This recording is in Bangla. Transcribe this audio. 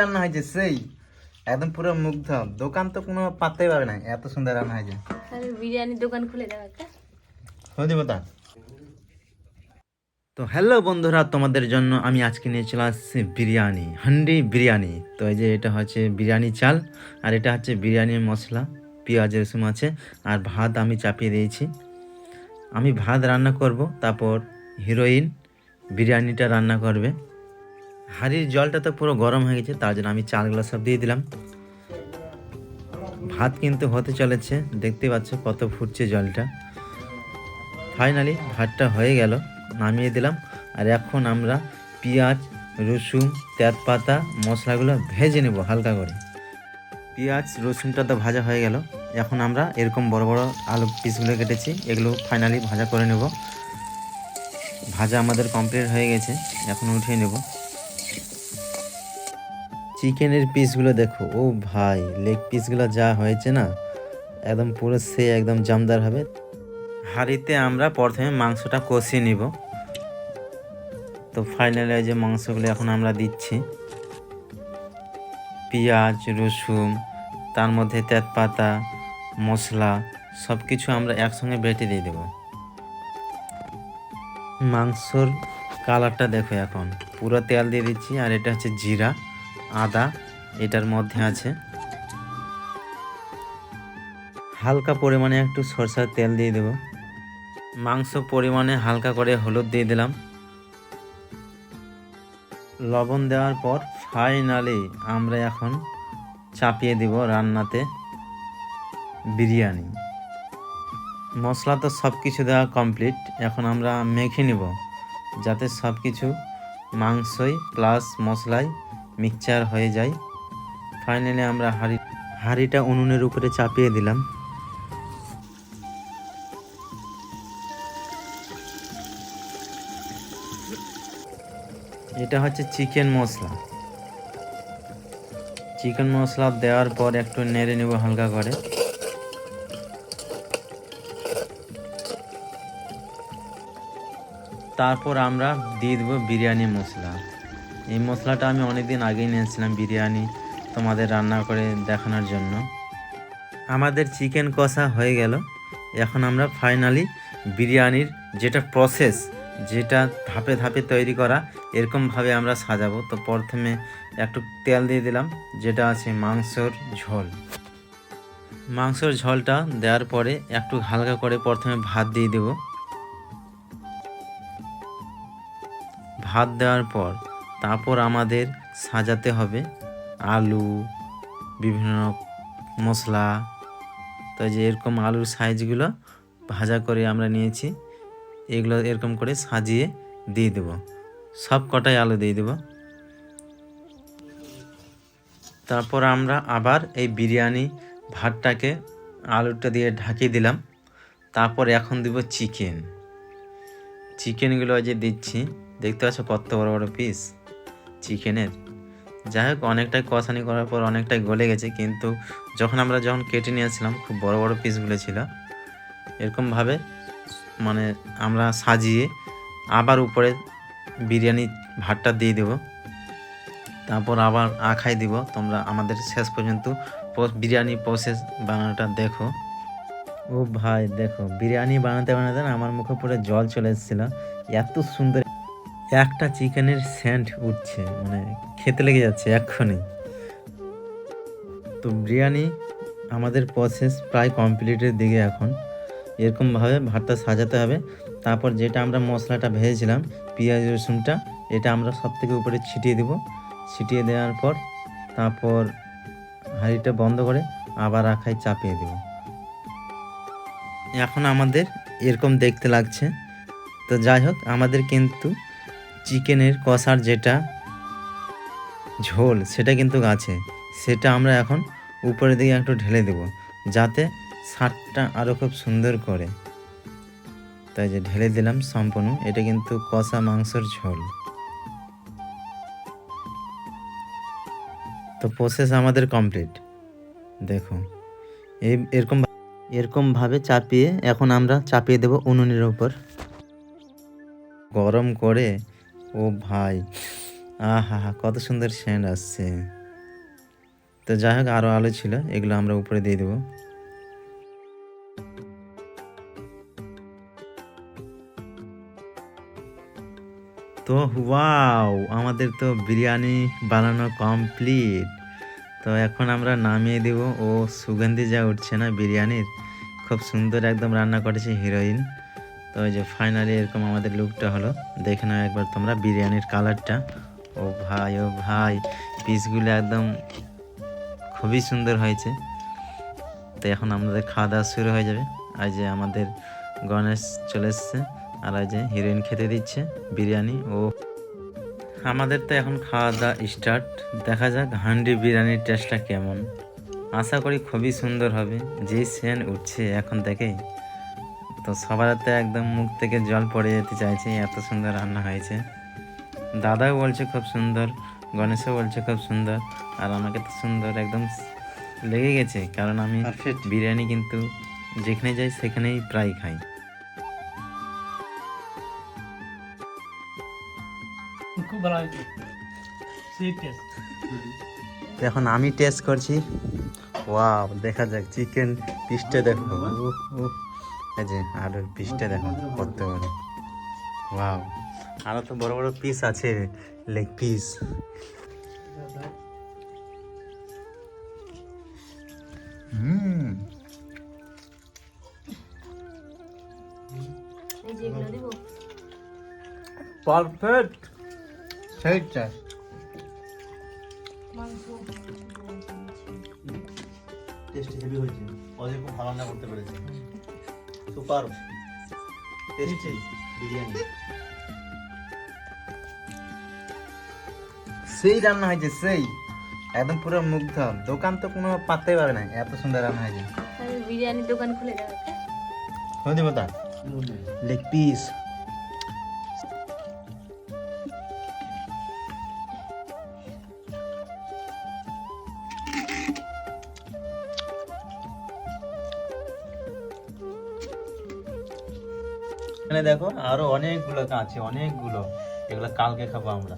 রান্না হয়েছে সেই একদম পুরো মুগ্ধ। দোকান তো কোনো পাত্তাই পাবে না, এত সুন্দর রান্না হয়েছে। বিরিয়ানি দোকান খুলে দাও একটা। তা তো হ্যালো বন্ধুরা, তোমাদের জন্য আমি আজকে নিয়ে চলে আসছি বিরিয়ানি, হান্ডি বিরিয়ানি। তো এই যে এটা হচ্ছে বিরিয়ানি চাল, আর এটা হচ্ছে বিরিয়ানির মশলা, পেঁয়াজ রসুন আছে, আর ভাত আমি চাপিয়ে দিয়েছি। আমি ভাত রান্না করব, তারপর হিরোইন বিরিয়ানিটা রান্না করবে। হাঁড়ির জলটা তো পুরো গরম হয়ে গেছে, তার জন্য আমি চালগুলো সব দিয়ে দিলাম। ভাত কিন্তু হতে চলেছে, দেখতে পাচ্ছ কত ফুটছে জলটা। ফাইনালি ভাতটা হয়ে গেল, নামিয়ে দিলাম। আর এখন আমরা পেঁয়াজ রসুন তেজপাতা মশলাগুলো ভেজে নেব হালকা করে। পেঁয়াজ রসুনটা তো ভাজা হয়ে গেল, এখন আমরা এরকম বড় বড় আলু পিসগুলো কেটেছি, এগুলো ফাইনালি ভাজা করে নেব। ভাজা আমাদের কমপ্লিট হয়ে গেছে, এখন উঠিয়ে নেব। চিকেনের পিসগুলো দেখো, ও ভাই লেগ পিসগুলো যা হয়েছে না, একদম পুরো সে একদম জামদার হবে। হাঁড়িতে আমরা প্রথমে মাংসটা কষিয়ে নিব। তো ফাইনালি এই যে মাংসগুলো এখন আমরা দিচ্ছি, পেঁয়াজ রসুন, তার মধ্যে তেজপাতা মশলা সব কিছু আমরা একসঙ্গে বেটে দিয়ে দেব। মাংসর কালারটা দেখো, এখন পুরো তেল দিয়ে দিচ্ছি। আর এটা হচ্ছে জিরা আদা এটার মধ্যে আছে, হালকা পরিমাণে একটু সরষের তেল দিয়ে দেব। মাংস পরিমাণে হালকা করে হলুদ দিয়ে দিলাম, লবণ দেওয়ার পর ফাইনালি আমরা এখন চাপিয়ে দিব রান্নাতে বিরিয়ানি। মশলা তো সব কিছু দেওয়া কমপ্লিট, এখন আমরা মেখে নিব যাতে সব কিছু মাংসই প্লাস মশলায় মিক্সচার হয়ে যায়। ফাইনালি আমরা হাঁড়িটা উনুনের উপরে চাপিয়ে দিলাম। এটা হচ্ছে চিকেন মশলা। চিকেন মশলা দেওয়ার পর একটু নেড়ে নেব হালকা করে। তারপর আমরা দিয়ে দেবো বিরিয়ানি মশলা। এই মশলাটা আমি অনেকদিন আগেই নিয়েছিলাম বিরিয়ানি তোমাদের রান্না করে দেখানোর জন্য। আমাদের চিকেন কষা হয়ে গেল, এখন আমরা ফাইনালি বিরিয়ানির যেটা প্রসেস, যেটা ধাপে ধাপে তৈরি করা, এরকমভাবে আমরা সাজাবো। তো প্রথমে একটু তেল দিয়ে দিলাম, যেটা আছে মাংসর ঝোল। মাংসর ঝোলটা দেওয়ার পরে একটু হালকা করে প্রথমে ভাত দিয়ে দেব। ভাত দেওয়ার পর তারপর আমাদের সাজাতে হবে আলু, বিভিন্ন মশলা। তো যে এরকম আলুর সাইজগুলো ভাজা করে আমরা নিয়েছি, এগুলো এরকম করে সাজিয়ে দিয়ে দেব। সব কটাই আলু দিয়ে দেব। তারপর আমরা আবার এই বিরিয়ানি ভাতটাকে আলুটা দিয়ে ঢাকিয়ে দিলাম। তারপর এখন দিব চিকেনগুলো যে দিচ্ছি, দেখতে পাচ্ছ কত বড় বড় পিস চিকেনের। যাই হোক, অনেকটাই কষানি করার পর অনেকটাই গলে গেছে, কিন্তু যখন কেটে নিয়েছিলাম খুব বড় বড় পিসগুলো ছিল। এরকমভাবে মানে আমরা সাজিয়ে আবার উপরে বিরিয়ানি ভাতটা দিয়ে দেব। তারপর আবার আখাই দিব। তোমরা আমাদের শেষ পর্যন্ত বিরিয়ানি প্রসেস বানানোটা দেখো। ও ভাই দেখো, বিরিয়ানি বানাতে বানাতে না আমার মুখে পুরো জল চলে এসেছিল, এত সুন্দর একটা চিকেনের সেন্ট উঠছে, মানে খেতে লেগে যাচ্ছে এক্ষুনি। তো বিরিয়ানি আমাদের প্রসেস প্রায় কমপ্লিটের দিকে। এখন এরকমভাবে ভাতটা সাজাতে হবে। তারপর যেটা আমরা মশলাটা ভেজেছিলাম পেঁয়াজ রসুনটা, এটা আমরা সব থেকে উপরে ছিটিয়ে দেব। ছিটিয়ে দেওয়ার পর তারপর হাঁড়িটা বন্ধ করে আবার রাখায় চাপিয়ে দেব। এখন আমাদের এরকম দেখতে লাগছে। তো যাই হোক, আমাদের কিন্তু চিকেনের কষার যেটা ঝোল সেটা কিন্তু আছে, সেটা আমরা এখন উপরের দিকে একটু ঢেলে দেব, যাতে স্বাদটা আরও খুব সুন্দর করে। তাই যে ঢেলে দিলাম সম্পূর্ণ। এটা কিন্তু কষা মাংসের ঝোল। তো প্রসেস আমাদের কমপ্লিট। দেখো এরকমভাবে চাপিয়ে এখন আমরা চাপিয়ে দেব উনুনের উপর গরম করে। ও ভাই, আহা কত সুন্দর সেন্ট আসছে। তো যাই হোক আরও আলু ছিল, এগুলো আমরা উপরে দিয়ে দেবো। তো ওয়াও, আমাদের তো বিরিয়ানি বানানো কমপ্লিট। তো এখন আমরা নামিয়ে দেব। ও সুগন্ধি যা উঠছে না বিরিয়ানির, খুব সুন্দর একদম রান্না করেছে হিরোইন। তো ওই যে ফাইনালি এরকম আমাদের লুকটা হলো, দেখে নাও একবার তোমরা বিরিয়ানির কালারটা। ও ভাই ও ভাই, পিসগুলো একদম খুবই সুন্দর হয়েছে। তো এখন আমাদের খাওয়া দাওয়া শুরু হয়ে যাবে। আর যে আমাদের গণেশ চলে এসছে, আর এই যে হিরোইন খেতে দিচ্ছে বিরিয়ানি। ও আমাদের তো এখন খাওয়া দাওয়া স্টার্ট। দেখা যাক হান্ডি বিরিয়ানির টেস্টটা কেমন। আশা করি খুবই সুন্দর হবে, যেই সেন্ট উঠছে এখন থেকেই। তো সবার তো একদম মুখ থেকে জল পড়ে যেতে চাইছে, এত সুন্দর রান্না হয়েছে। দাদাও বলছে খুব সুন্দর, গণেশও বলছে খুব সুন্দর, আর আমাকে তো সুন্দর একদম লেগে গেছে। কারণ আমি বিরিয়ানি কিন্তু যেখানে যাই সেখানেই প্রায় খাই। খুব ভালো হয়েছে, সুইট টেস্ট। তো এখন আমি টেস্ট করছি। ওয়াও, দেখা যাক চিকেন পিসটা দেখো। এই যে আলুর পিসটা দেখো কত বড়। ওয়াও, আরো তো বড় বড় পিস আছে, লেগ পিস। এই যে এগুলো দেবো। পারফেক্ট, সেই টেস্ট। মাংস টেস্ট হেভি হয়েছে, অজয় খুব ভালো রান্না করতে পেরেছে। সুপার টেস্টি বিরিয়ানি, সেই রান্না হয়েছে, সেই একদম পুরো মুগ্ধ। দোকান তো কোনো পাততেই পারে না, এত সুন্দর রান্না হয়েছে। তাহলে বিরিয়ানির দোকান খুলে দেওয়া একটা। হয়ে দেবো তা লেগ পিস। এখানে দেখো আরো অনেকগুলো আছে, অনেকগুলো। এগুলো কালকে খাবো আমরা।